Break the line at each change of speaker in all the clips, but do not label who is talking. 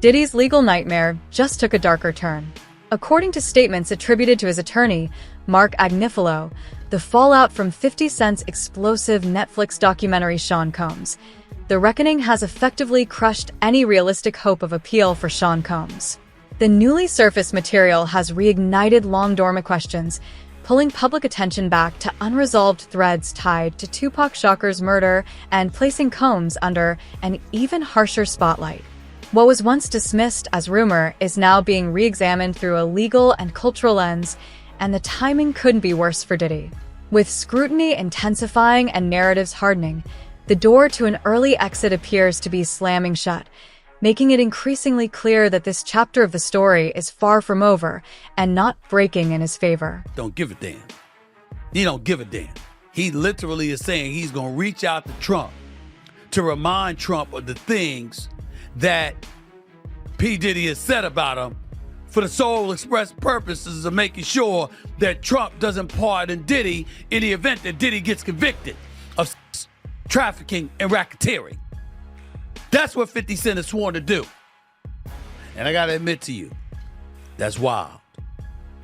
Diddy's legal nightmare just took a darker turn. According to statements attributed to his attorney, Mark Agnifilo, the fallout from 50 Cent's explosive Netflix documentary Sean Combs, the reckoning has effectively crushed any realistic hope of appeal for Sean Combs. The newly surfaced material has reignited long-dormant questions, pulling public attention back to unresolved threads tied to Tupac Shakur's murder and placing Combs under an even harsher spotlight. What was once dismissed as rumor is now being re-examined through a legal and cultural lens, and the timing couldn't be worse for Diddy. With scrutiny intensifying and narratives hardening, the door to an early exit appears to be slamming shut, making it increasingly clear that this chapter of the story is far from over and not breaking in his favor.
Don't give a damn. He don't give a damn. He literally is saying he's going to reach out to Trump to remind Trump of the things that P. Diddy has said about him for the sole express purposes of making sure that Trump doesn't pardon Diddy in the event that Diddy gets convicted of trafficking and racketeering. That's what 50 Cent is sworn to do. And I gotta admit to you, that's wild.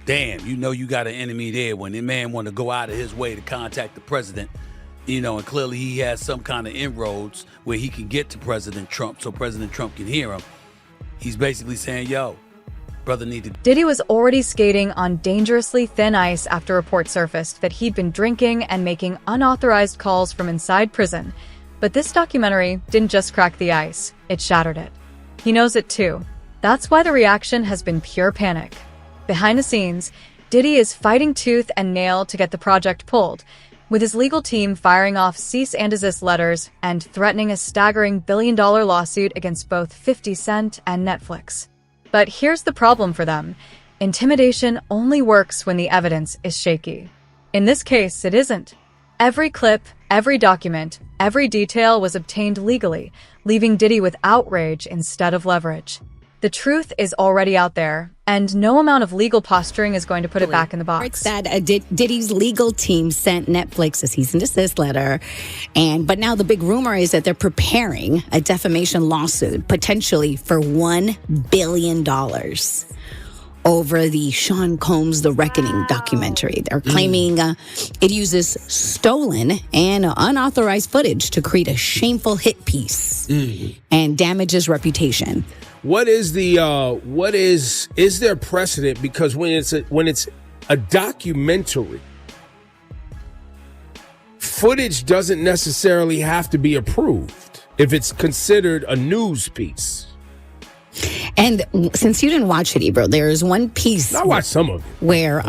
Damn, you know you got an enemy there when the man want to go out of his way to contact the president, and clearly he has some kind of inroads where he can get to President Trump so President Trump can hear him. He's basically saying, yo, brother need to...
Diddy was already skating on dangerously thin ice after reports surfaced that he'd been drinking and making unauthorized calls from inside prison. But this documentary didn't just crack the ice, it shattered it. He knows it too. That's why the reaction has been pure panic. Behind the scenes, Diddy is fighting tooth and nail to get the project pulled, with his legal team firing off cease and desist letters and threatening a staggering billion-dollar lawsuit against both 50 Cent and Netflix. But here's the problem for them. Intimidation only works when the evidence is shaky. In this case, it isn't. Every clip, every document, every detail was obtained legally, leaving Diddy with outrage instead of leverage. The truth is already out there, and no amount of legal posturing is going to put it back in the box.
That Diddy's legal team sent Netflix a cease and desist letter, but now the big rumor is that they're preparing a defamation lawsuit, potentially for $1 billion over the Sean Combs The Reckoning documentary. They're claiming it uses stolen and unauthorized footage to create a shameful hit piece and damages reputation.
Is there precedent? Because when it's a documentary, footage doesn't necessarily have to be approved if it's considered a news piece.
And since you didn't watch it, Ebro, there is one piece.
I watched some of it
where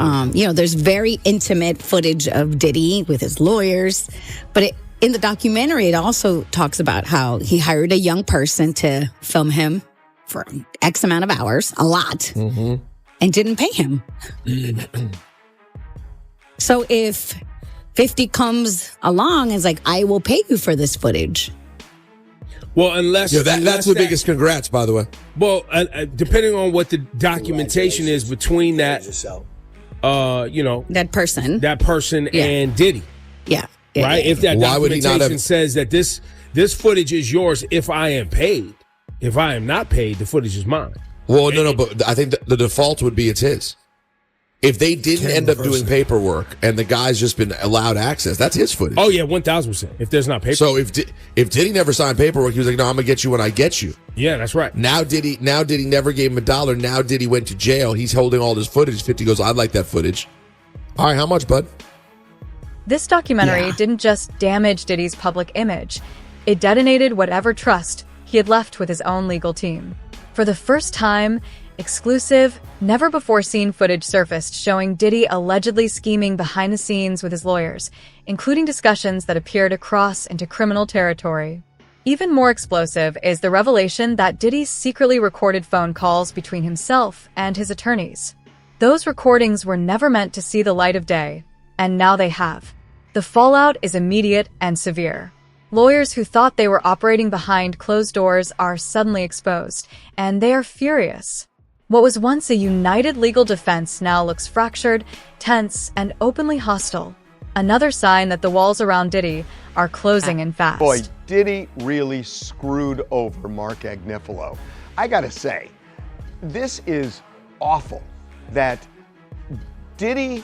there's very intimate footage of Diddy with his lawyers, but in the documentary, it also talks about how he hired a young person to film him for X amount of hours, a lot, and didn't pay him. So if 50 comes along and is like, I will pay you for this footage.
Well, unless...
Yeah, that's the biggest congrats, by the way.
Well, depending on what the documentation is between that,
that person
and Diddy.
Yeah.
Right? If that documentation says that this footage is yours if I am paid. If I am not paid, the footage is mine.
Well, no, but I think the default would be it's his. If they didn't end up doing paperwork and the guy's just been allowed access, that's his footage.
Oh, yeah, 1,000%. If there's not paperwork.
So if Diddy never signed paperwork, he was like, no, I'm going to get you when I get you.
Yeah, that's right.
Now Diddy never gave him $1. Now Diddy went to jail. He's holding all this footage. 50 goes, I'd like that footage. All right, how much, bud?
This documentary didn't just damage Diddy's public image. It detonated whatever trust he had left with his own legal team. For the first time, exclusive, never-before-seen footage surfaced showing Diddy allegedly scheming behind the scenes with his lawyers, including discussions that appeared to cross into criminal territory. Even more explosive is the revelation that Diddy secretly recorded phone calls between himself and his attorneys. Those recordings were never meant to see the light of day, and now they have. The fallout is immediate and severe. Lawyers who thought they were operating behind closed doors are suddenly exposed, and they are furious. What was once a united legal defense now looks fractured, tense, and openly hostile. Another sign that the walls around Diddy are closing in fast.
Boy, Diddy really screwed over Mark Agnifilo. I gotta say, this is awful that Diddy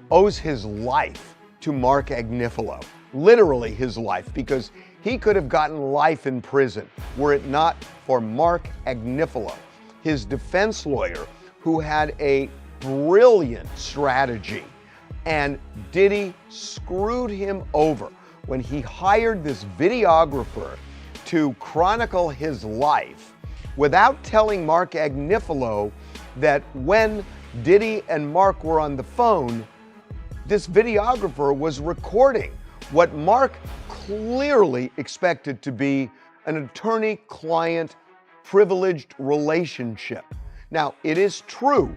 owes his life to Mark Agnifilo, literally his life, because he could have gotten life in prison were it not for Mark Agnifilo, his defense lawyer, who had a brilliant strategy. And Diddy screwed him over when he hired this videographer to chronicle his life without telling Mark Agnifilo that when Diddy and Mark were on the phone, this videographer was recording what Mark clearly expected to be an attorney-client privileged relationship. Now, it is true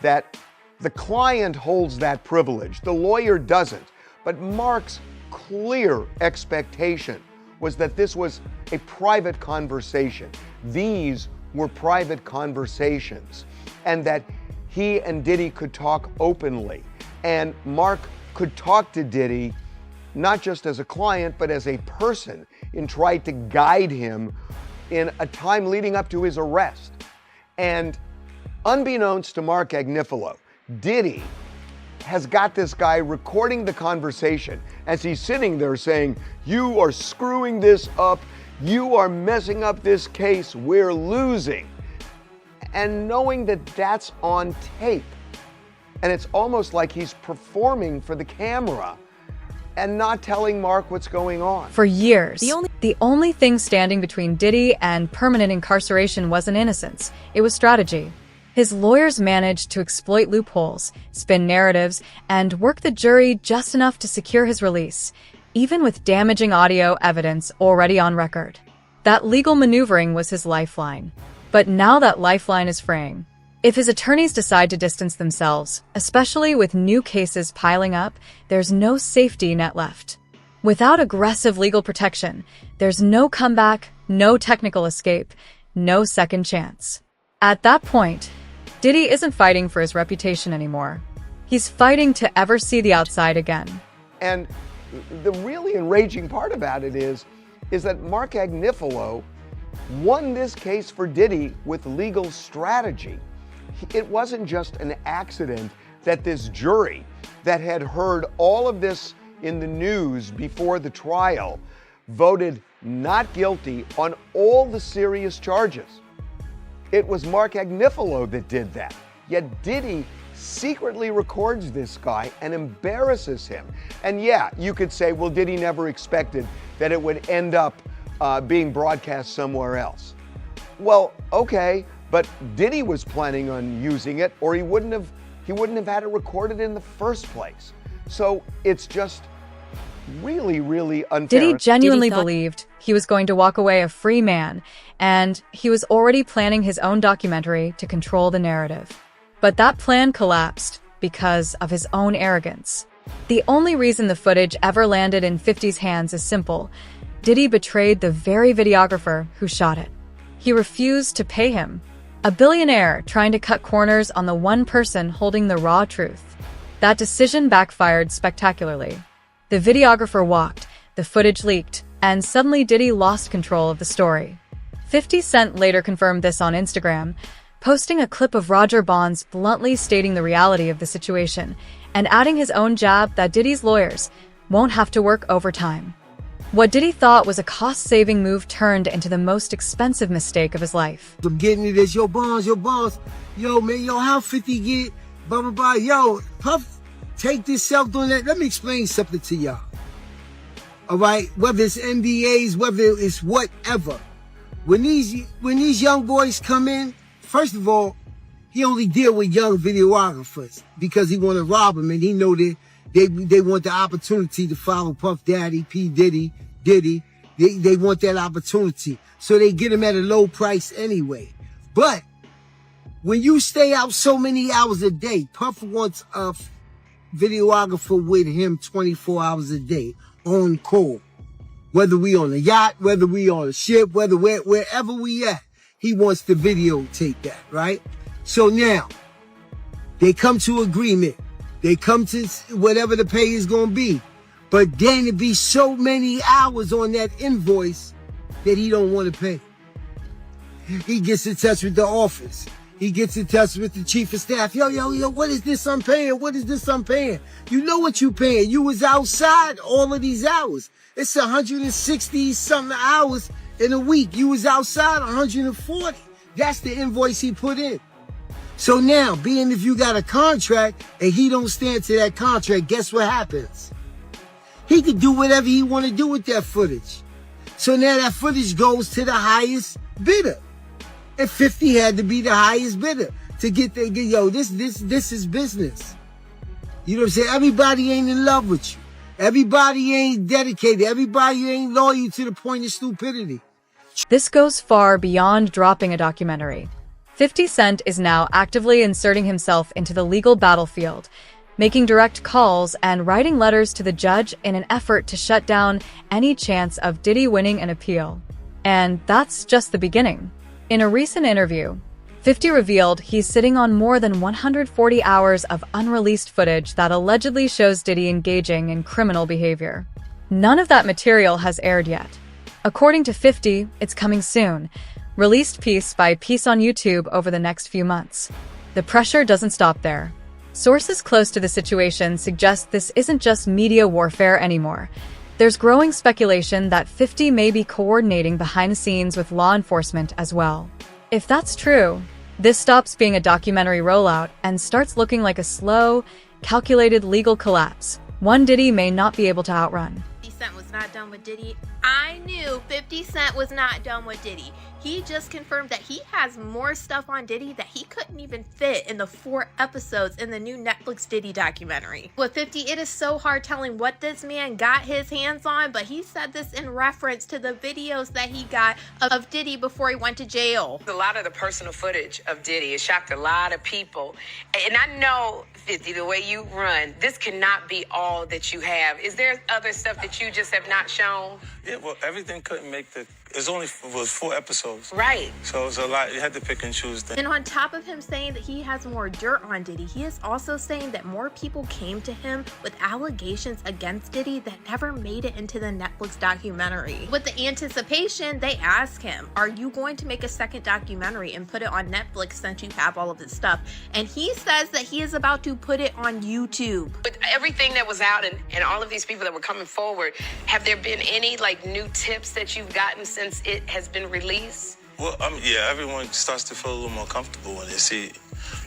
that the client holds that privilege, the lawyer doesn't, but Mark's clear expectation was that this was a private conversation. These were private conversations, and that he and Diddy could talk openly, and Mark could talk to Diddy not just as a client, but as a person, and try to guide him in a time leading up to his arrest. And unbeknownst to Mark Agnifilo, Diddy has got this guy recording the conversation as he's sitting there saying, "You are screwing this up. You are messing up this case. We're losing." And knowing that that's on tape. And it's almost like he's performing for the camera and not telling Mark what's going on.
For years, the only thing standing between Diddy and permanent incarceration wasn't innocence. It was strategy. His lawyers managed to exploit loopholes, spin narratives, and work the jury just enough to secure his release, even with damaging audio evidence already on record. That legal maneuvering was his lifeline. But now that lifeline is fraying. If his attorneys decide to distance themselves, especially with new cases piling up, there's no safety net left. Without aggressive legal protection, there's no comeback, no technical escape, no second chance. At that point, Diddy isn't fighting for his reputation anymore. He's fighting to ever see the outside again.
And the really enraging part about it is that Mark Agnifilo won this case for Diddy with legal strategy. It wasn't just an accident that this jury that had heard all of this in the news before the trial voted not guilty on all the serious charges. It was Mark Agnifilo that did that. Yet Diddy secretly records this guy and embarrasses him. And yeah, you could say, well, Diddy never expected that it would end up being broadcast somewhere else. Well, okay, but Diddy was planning on using it, or he wouldn't have had it recorded in the first place. So it's just really, really unfair.
Diddy genuinely believed he was going to walk away a free man, and he was already planning his own documentary to control the narrative. But that plan collapsed because of his own arrogance. The only reason the footage ever landed in 50's hands is simple. Diddy betrayed the very videographer who shot it. He refused to pay him. A billionaire trying to cut corners on the one person holding the raw truth. That decision backfired spectacularly. The videographer walked, the footage leaked, and suddenly Diddy lost control of the story. 50 Cent later confirmed this on Instagram, posting a clip of Roger Bonds bluntly stating the reality of the situation and adding his own jab that Diddy's lawyers won't have to work overtime. What Diddy thought was a cost-saving move turned into the most expensive mistake of his life.
I'm getting it as your bonds. Yo, man, how 50 get? Blah, blah, blah. Yo, Puff, take this self doing that. Let me explain something to y'all. All right? Whether it's NBAs, whether it's whatever. When these young boys come in, first of all, he only deal with young videographers because he want to rob them, and he know that they want the opportunity to follow Puff Daddy, P. Diddy. They want that opportunity. So they get him at a low price anyway. But when you stay out so many hours a day, Puff wants a videographer with him 24 hours a day on call. Whether we on a yacht, whether we on a ship, wherever we at, he wants to videotape that, right? So now, they come to agreement. They come to whatever the pay is going to be. But then it be so many hours on that invoice that he don't want to pay. He gets in touch with the office. He gets in touch with the chief of staff. Yo, what is this I'm paying? What is this I'm paying? You know what you paying. You was outside all of these hours. It's 160 something hours in a week. You was outside 140. That's the invoice he put in. So now, being if you got a contract and he don't stand to that contract, guess what happens? He could do whatever he want to do with that footage. So now that footage goes to the highest bidder. And 50 had to be the highest bidder to get the, this is business. You know what I'm saying? Everybody ain't in love with you. Everybody ain't dedicated. Everybody ain't loyal to the point of stupidity.
This goes far beyond dropping a documentary. 50 Cent is now actively inserting himself into the legal battlefield, making direct calls and writing letters to the judge in an effort to shut down any chance of Diddy winning an appeal. And that's just the beginning. In a recent interview, 50 revealed he's sitting on more than 140 hours of unreleased footage that allegedly shows Diddy engaging in criminal behavior. None of that material has aired yet. According to 50, it's coming soon, released piece by piece on YouTube over the next few months. The pressure doesn't stop there. Sources close to the situation suggest this isn't just media warfare anymore. There's growing speculation that 50 may be coordinating behind the scenes with law enforcement as well. If that's true, this stops being a documentary rollout and starts looking like a slow, calculated legal collapse, one Diddy may not be able to outrun.
50 Cent was not done with Diddy. I knew 50 Cent was not done with Diddy. He just confirmed that he has more stuff on Diddy that he couldn't even fit in the 4 episodes in the new Netflix Diddy documentary. With 50, it is so hard telling what this man got his hands on, but he said this in reference to the videos that he got of Diddy before he went to jail.
A lot of the personal footage of Diddy, it shocked a lot of people. And I know, 50, the way you run, this cannot be all that you have. Is there other stuff that you just have not shown?
Yeah, well, everything couldn't make the... It was 4 episodes.
Right.
So it was a lot. You had to pick and choose things.
And on top of him saying that he has more dirt on Diddy, he is also saying that more people came to him with allegations against Diddy that never made it into the Netflix documentary. With the anticipation, they ask him, are you going to make a second documentary and put it on Netflix since you have all of this stuff? And he says that he is about to put it on YouTube.
With everything that was out and all of these people that were coming forward, have there been any new tips that you've gotten since it has been released?
Well, yeah, everyone starts to feel a little more comfortable when they see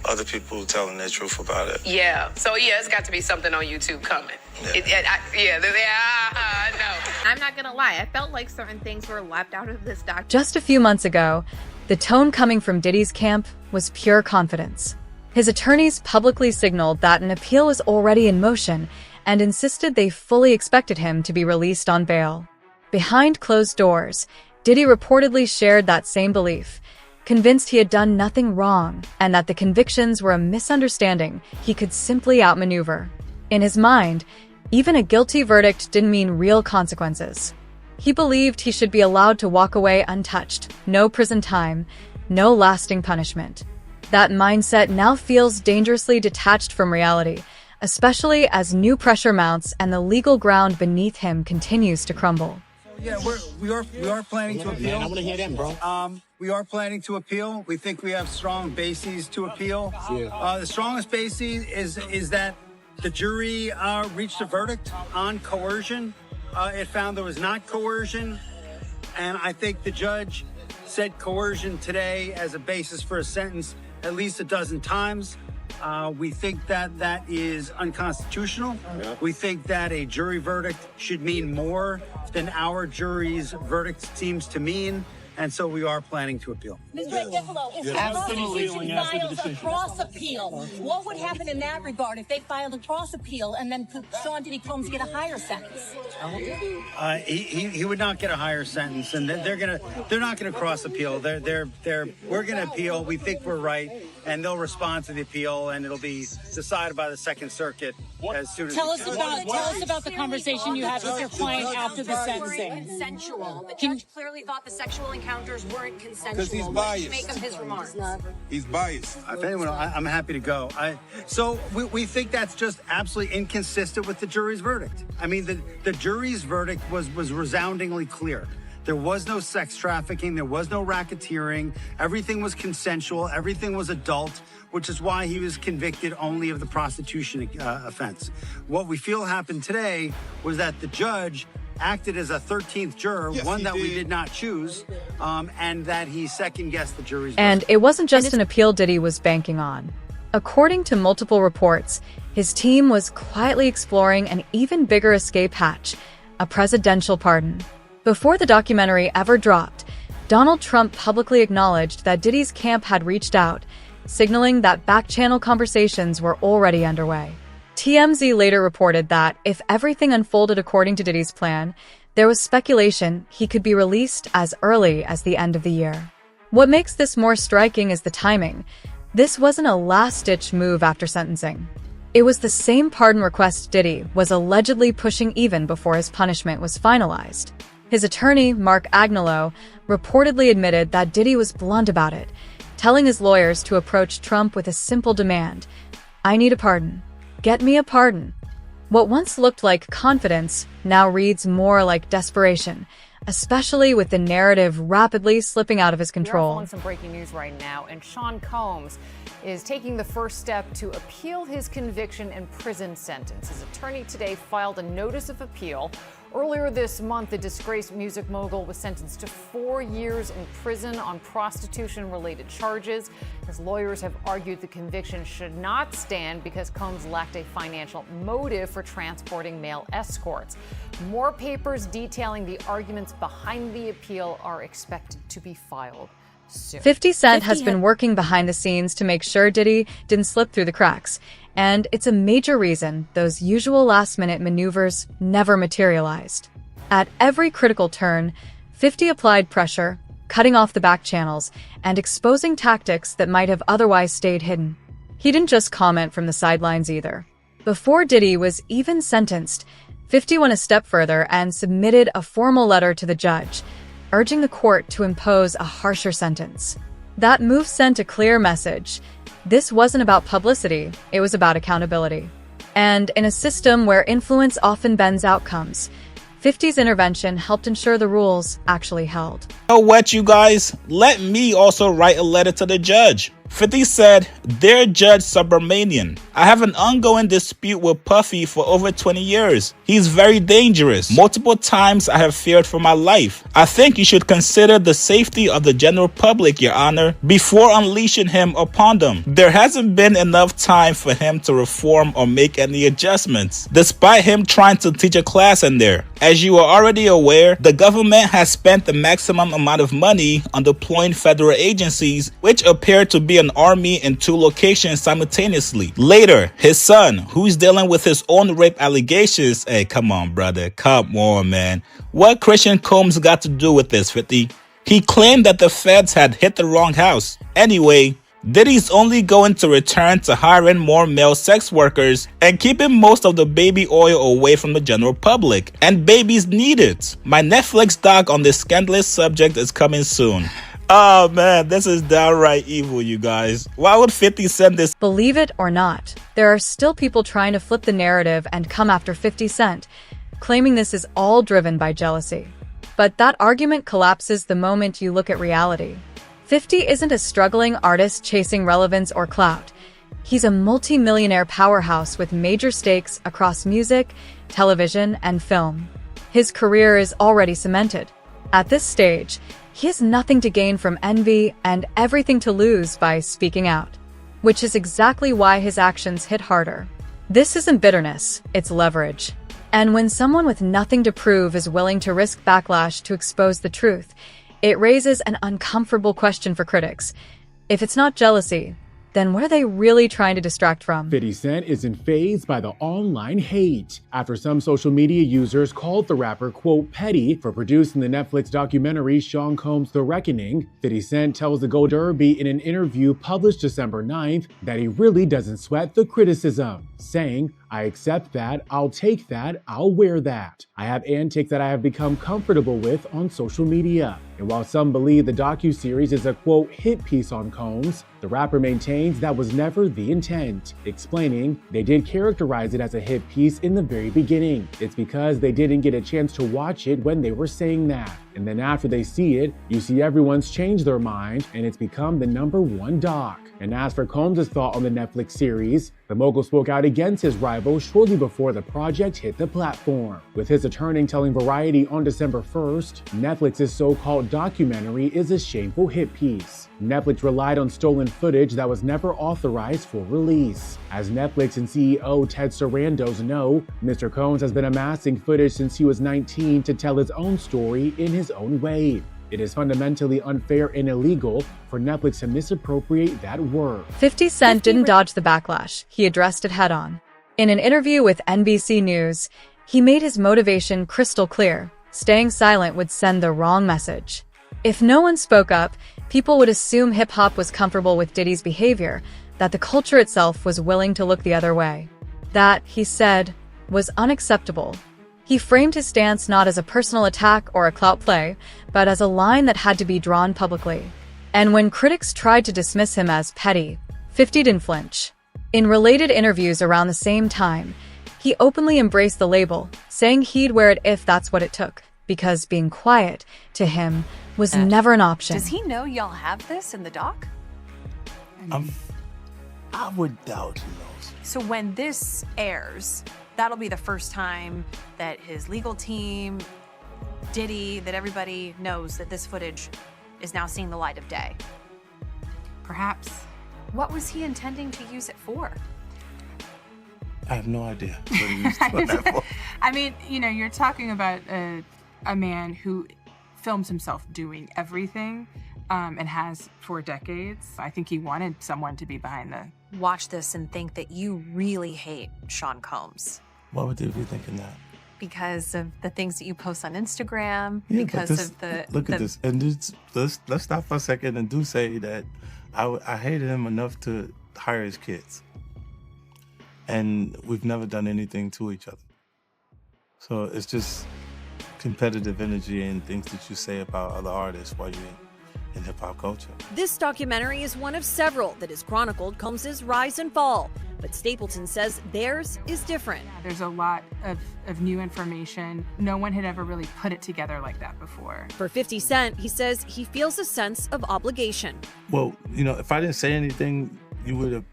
other people telling their truth about it.
Yeah. So, yeah, it's got to be something on YouTube coming. Yeah. I know.
I'm not gonna lie, I felt like certain things were left out of this documentary.
Just a few months ago, the tone coming from Diddy's camp was pure confidence. His attorneys publicly signaled that an appeal was already in motion and insisted they fully expected him to be released on bail. Behind closed doors, Diddy reportedly shared that same belief, convinced he had done nothing wrong and that the convictions were a misunderstanding he could simply outmaneuver. In his mind, even a guilty verdict didn't mean real consequences. He believed he should be allowed to walk away untouched, no prison time, no lasting punishment. That mindset now feels dangerously detached from reality, especially as new pressure mounts and the legal ground beneath him continues to crumble.
Yeah, we are planning to appeal. I want to hear them, bro. We are planning to appeal. We think we have strong bases to appeal. Yeah. The strongest basis is that the jury reached a verdict on coercion. It found there was not coercion, and I think the judge said coercion today as a basis for a sentence at least a dozen times. We think that is unconstitutional. Yeah. We think that a jury verdict should mean more than our jury's verdict seems to mean, and so we are planning to appeal.
Mr. Agnifilo, if the prosecution files a cross appeal, what would happen in that regard if they filed a cross appeal and then could Sean Diddy Combs get a higher sentence?
He would not get a higher sentence, and they're not gonna cross appeal. We're gonna appeal. We think we're right, and they'll respond to the appeal, and it'll be decided by the Second Circuit as soon as.
Tell us about the conversation you had with your client after the sentencing.
Consensual. The judge clearly thought the sexual encounters weren't consensual.
Because he's biased.
What did you make of his remarks?
He's biased.
If anyone, I'm happy to go. So we think that's just absolutely inconsistent with the jury's verdict. I mean, the jury's verdict was resoundingly clear There was no sex trafficking. There was no racketeering. Everything was consensual. Everything was adult, which is why he was convicted only of the prostitution offense. What we feel happened today was that the judge acted as a 13th juror, one that we did not choose, and that he second-guessed the jury's
And
verdict.
it wasn't just an appeal Diddy was banking on. According to multiple reports, his team was quietly exploring an even bigger escape hatch, a presidential pardon. Before the documentary ever dropped, Donald Trump publicly acknowledged that Diddy's camp had reached out, signaling that back-channel conversations were already underway. TMZ later reported that if everything unfolded according to Diddy's plan, there was speculation he could be released as early as the end of the year. What makes this more striking is the timing. This wasn't a last-ditch move after sentencing. It was the same pardon request Diddy was allegedly pushing even before his punishment was finalized. His attorney, Mark Agnello, reportedly admitted that Diddy was blunt about it, telling his lawyers to approach Trump with a simple demand: "I need a pardon. Get me a pardon." What once looked like confidence now reads more like desperation, especially with the narrative rapidly slipping out of his
We are
control.
following some breaking news right now, and Sean Combs is taking the first step to appeal his conviction and prison sentence. His attorney today filed a notice of appeal. Earlier this month, the disgraced music mogul was sentenced to 4 years in prison on prostitution-related charges. His lawyers have argued the conviction should not stand because Combs lacked a financial motive for transporting male escorts. More papers detailing the arguments behind the appeal are expected to be filed soon.
50 Cent has been working behind the scenes to make sure Diddy didn't slip through the cracks, and it's a major reason those usual last-minute maneuvers never materialized. At every critical turn, 50 applied pressure, cutting off the back channels, and exposing tactics that might have otherwise stayed hidden. He didn't just comment from the sidelines either. Before Diddy was even sentenced, 50 went a step further and submitted a formal letter to the judge, urging the court to impose a harsher sentence. That move sent a clear message. This wasn't about publicity, it was about accountability. And in a system where influence often bends outcomes, 50's intervention helped ensure the rules actually held.
You know what, you guys? Let me also write a letter to the judge. 50 said, "Dear Judge Subramanian, I have an ongoing dispute with Puffy for over 20 years. He's very dangerous. Multiple times I have feared for my life. I think you should consider the safety of the general public, Your Honor, before unleashing him upon them. There hasn't been enough time for him to reform or make any adjustments, despite him trying to teach a class in there. As you are already aware, the government has spent the maximum amount of money on deploying federal agencies, which appear to be an army in 2 locations simultaneously. Later, his son, who's dealing with his own rape allegations." Hey, come on, brother. Come on, man. What Christian Combs got to do with this, 50? He claimed that the feds had hit the wrong house. Anyway, Diddy's only going to return to hiring more male sex workers and keeping most of the baby oil away from the general public. And babies need it. My Netflix doc on this scandalous subject is coming soon. Oh man, this is downright evil, you guys. Why would 50 send this?
Believe it or not, there are still people trying to flip the narrative and come after 50 Cent, claiming this is all driven by jealousy. But that argument collapses the moment you look at reality. 50 isn't a struggling artist chasing relevance or clout. He's a multi-millionaire powerhouse with major stakes across music, television, and film. His career is already cemented. At this stage, he has nothing to gain from envy and everything to lose by speaking out, which is exactly why his actions hit harder. This isn't bitterness, it's leverage. And when someone with nothing to prove is willing to risk backlash to expose the truth, it raises an uncomfortable question for critics. If it's not jealousy, then what are they really trying to distract from?
50 Cent isn't fazed by the online hate after some social media users called the rapper, quote, petty for producing the Netflix documentary Sean Combs' The Reckoning. 50 Cent tells the Gold Derby in an interview published December 9th that he really doesn't sweat the criticism, saying, "I accept that, I'll take that, I'll wear that. I have antics that I have become comfortable with on social media." And while some believe the docuseries is a, quote, hit piece on Combs, the rapper maintains that was never the intent, explaining they did characterize it as a hit piece in the very beginning. It's because they didn't get a chance to watch it when they were saying that. And then after they see it, you see everyone's changed their mind and it's become the #1 doc. And as for Combs' thought on the Netflix series, the mogul spoke out against his rival shortly before the project hit the platform, with his attorney telling Variety on December 1st, Netflix's so-called documentary is a shameful hit piece. Netflix relied on stolen footage that was never authorized for release. As Netflix and CEO Ted Sarandos know, Mr. Combs has been amassing footage since he was 19 to tell his own story in his own way. It is fundamentally unfair and illegal for Netflix to misappropriate that work.
50 Cent didn't dodge the backlash. He addressed it head-on. In an interview with NBC News, he made his motivation crystal clear. Staying silent would send the wrong message. If no one spoke up, people would assume hip-hop was comfortable with Diddy's behavior, that the culture itself was willing to look the other way. That, he said, was unacceptable. He framed his stance not as a personal attack or a clout play, but as a line that had to be drawn publicly. And when critics tried to dismiss him as petty, 50 didn't flinch. In related interviews around the same time, he openly embraced the label, saying he'd wear it if that's what it took, because being quiet, to him, was never an option.
Does he know y'all have this in the doc?
I would doubt he knows.
So when this airs, that'll be the first time that his legal team, Diddy, that everybody knows that this footage is now seeing the light of day. Perhaps. What was he intending to use it for?
I have no idea what he was doing that for.
I mean, you know, you're talking about a man who films himself doing everything and has for decades. I think he wanted someone to be behind the...
Watch this and think that you really hate Sean Combs.
Why would they be thinking that?
Because of the things that you post on Instagram,
Yeah,
because
but this,
of the...
Look at this. And let's stop for a second and do say that I hated him enough to hire his kids. And we've never done anything to each other. So it's just competitive energy and things that you say about other artists while you're in hip-hop culture.
This documentary is one of several that has chronicled Combs' rise and fall, but Stapleton says theirs is different.
There's a lot of new information. No one had ever really put it together like that before.
For 50 Cent, he says he feels a sense of obligation.
Well, you know, if I didn't say anything, you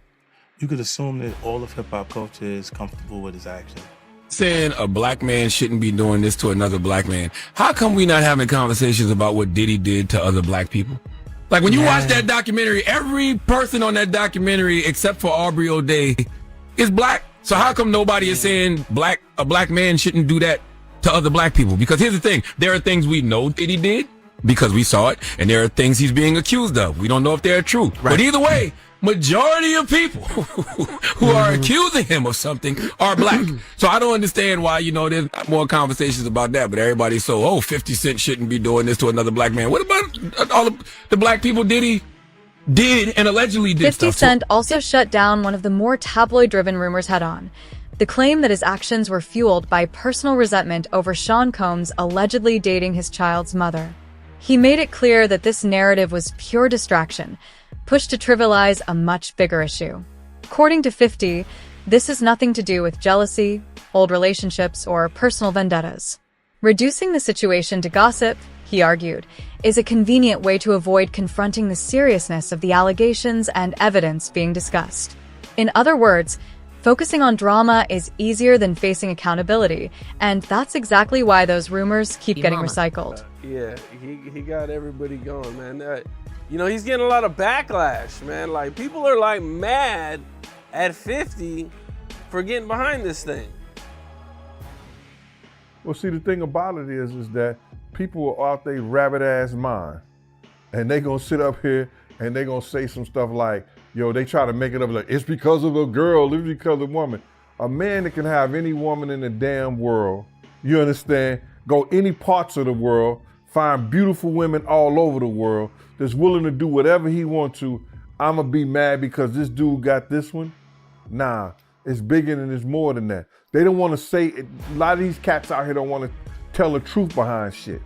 could assume that all of hip-hop culture is comfortable with his actions.
Saying a black man shouldn't be doing this to another black man. How come we not having conversations about what Diddy did to other black people? Like when you watch that documentary, every person on that documentary except for Aubrey O'Day is black. So how come nobody is saying a black man shouldn't do that to other black people? Because here's the thing, there are things we know Diddy did because we saw it, and there are things he's being accused of. We don't know if they're true. Right. But either way, majority of people who are accusing him of something are black. So I don't understand why, you know, there's more conversations about that, but everybody's so, 50 Cent shouldn't be doing this to another black man. What about all the black people Diddy did and allegedly did
50 Cent also shut down one of the more tabloid-driven rumors head-on. The claim that his actions were fueled by personal resentment over Sean Combs allegedly dating his child's mother. He made it clear that this narrative was pure distraction, pushed to trivialize a much bigger issue. According to 50, this has nothing to do with jealousy, old relationships, or personal vendettas. Reducing the situation to gossip, he argued, is a convenient way to avoid confronting the seriousness of the allegations and evidence being discussed. In other words, focusing on drama is easier than facing accountability, and that's exactly why those rumors keep getting recycled.
Yeah, he got everybody going, man. You know, he's getting a lot of backlash, man. Like, people are, like, mad at 50 for getting behind this thing.
Well, see, the thing about it is that people are out their rabbit-ass mind. And they gonna sit up here and they gonna say some stuff like, yo, they try to make it up like, it's because of a girl, it's because of a woman. A man that can have any woman in the damn world, you understand, go any parts of the world, find beautiful women all over the world, that's willing to do whatever he wants to. I'ma be mad because this dude got this one? Nah, it's bigger and it's more than that. They don't want to say it. A lot of these cats out here don't want to tell the truth behind shit.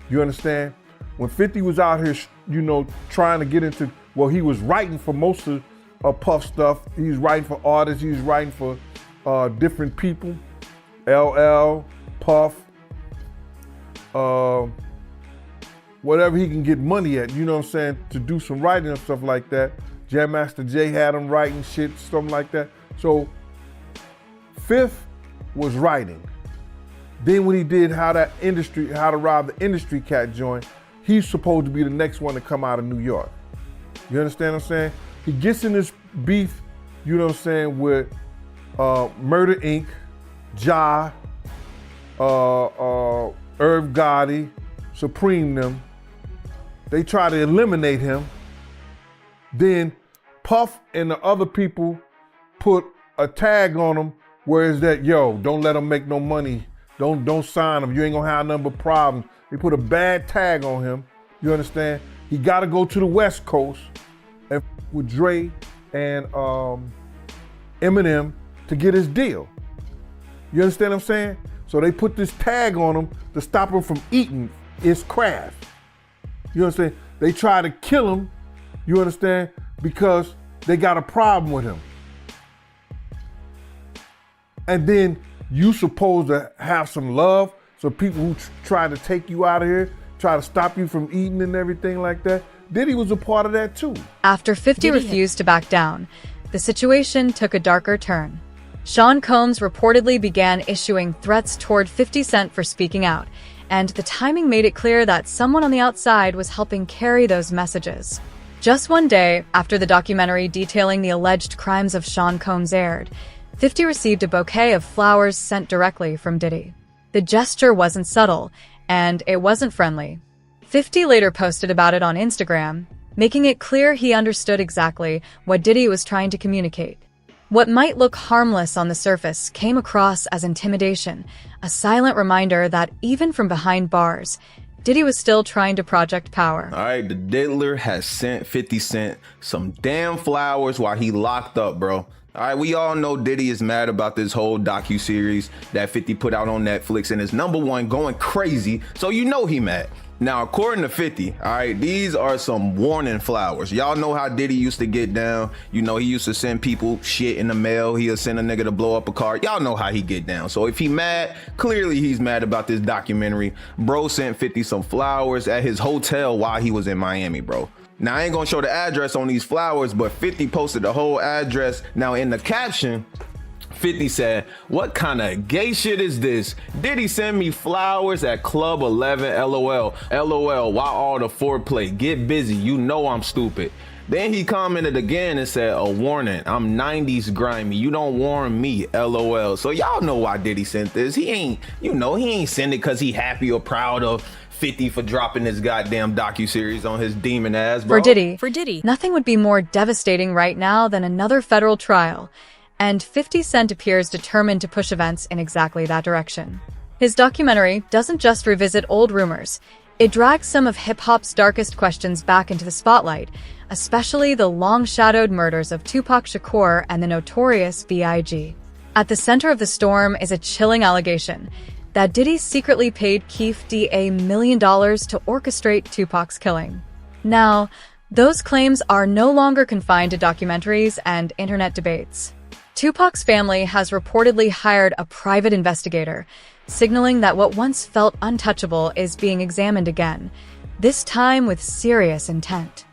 You understand? When 50 was out here, you know, trying to get into, well, he was writing for most of Puff stuff. He was writing for artists. He was writing for different people. LL, Puff, whatever he can get money at, you know what I'm saying, to do some writing and stuff like that. Jam Master Jay had him writing shit, something like that. So Fifth was writing. Then when he did How to Rob the Industry Cat joint, he's supposed to be the next one to come out of New York. You understand what I'm saying? He gets in this beef, you know what I'm saying, with Murder Inc., Ja, Irv Gotti, Supreme them. They try to eliminate him. Then Puff and the other people put a tag on him where it's that, yo, don't let him make no money. Don't sign him. You ain't gonna have none but problems. They put a bad tag on him. You understand? He gotta go to the West Coast and with Dre and Eminem to get his deal. You understand what I'm saying? So they put this tag on him to stop him from eating his craft. You understand? They try to kill him, you understand, because they got a problem with him. And then you supposed to have some love, so people who try to take you out of here, try to stop you from eating and everything like that. Diddy was a part of that too.
After 50 refused to back down, the situation took a darker turn. Sean Combs reportedly began issuing threats toward 50 Cent for speaking out, and the timing made it clear that someone on the outside was helping carry those messages. Just one day after the documentary detailing the alleged crimes of Sean Combs aired, 50 received a bouquet of flowers sent directly from Diddy. The gesture wasn't subtle, and it wasn't friendly. 50 later posted about it on Instagram, making it clear he understood exactly what Diddy was trying to communicate. What might look harmless on the surface came across as intimidation, a silent reminder that even from behind bars, Diddy was still trying to project power.
All right, the diddler has sent 50 Cent some damn flowers while he locked up, bro. All right, we all know Diddy is mad about this whole docuseries that 50 put out on Netflix and is #1 going crazy, so you know he mad. Now, according to 50, all right, these are some warning flowers. Y'all know how Diddy used to get down. You know, he used to send people shit in the mail. He'll send a nigga to blow up a car. Y'all know how he get down. So if he mad, clearly he's mad about this documentary. Bro sent 50 some flowers at his hotel while he was in Miami, bro. Now, I ain't gonna show the address on these flowers, but 50 posted the whole address. Now, in the caption, 50 said, "What kind of gay shit is this? Diddy send me flowers at Club 11, LOL. LOL, why all the foreplay? Get busy, you know I'm stupid." Then he commented again and said, "A warning, I'm 90s grimy. You don't warn me, LOL." So y'all know why Diddy sent this. He ain't send it because he happy or proud of 50 for dropping this goddamn docuseries on his demon ass, bro.
For Diddy, nothing would be more devastating right now than another federal trial. And 50 Cent appears determined to push events in exactly that direction. His documentary doesn't just revisit old rumors. It drags some of hip-hop's darkest questions back into the spotlight, especially the long-shadowed murders of Tupac Shakur and the notorious B.I.G. At the center of the storm is a chilling allegation that Diddy secretly paid Keefe D. $1 million to orchestrate Tupac's killing. Now, those claims are no longer confined to documentaries and internet debates. Tupac's family has reportedly hired a private investigator, signaling that what once felt untouchable is being examined again, this time with serious intent.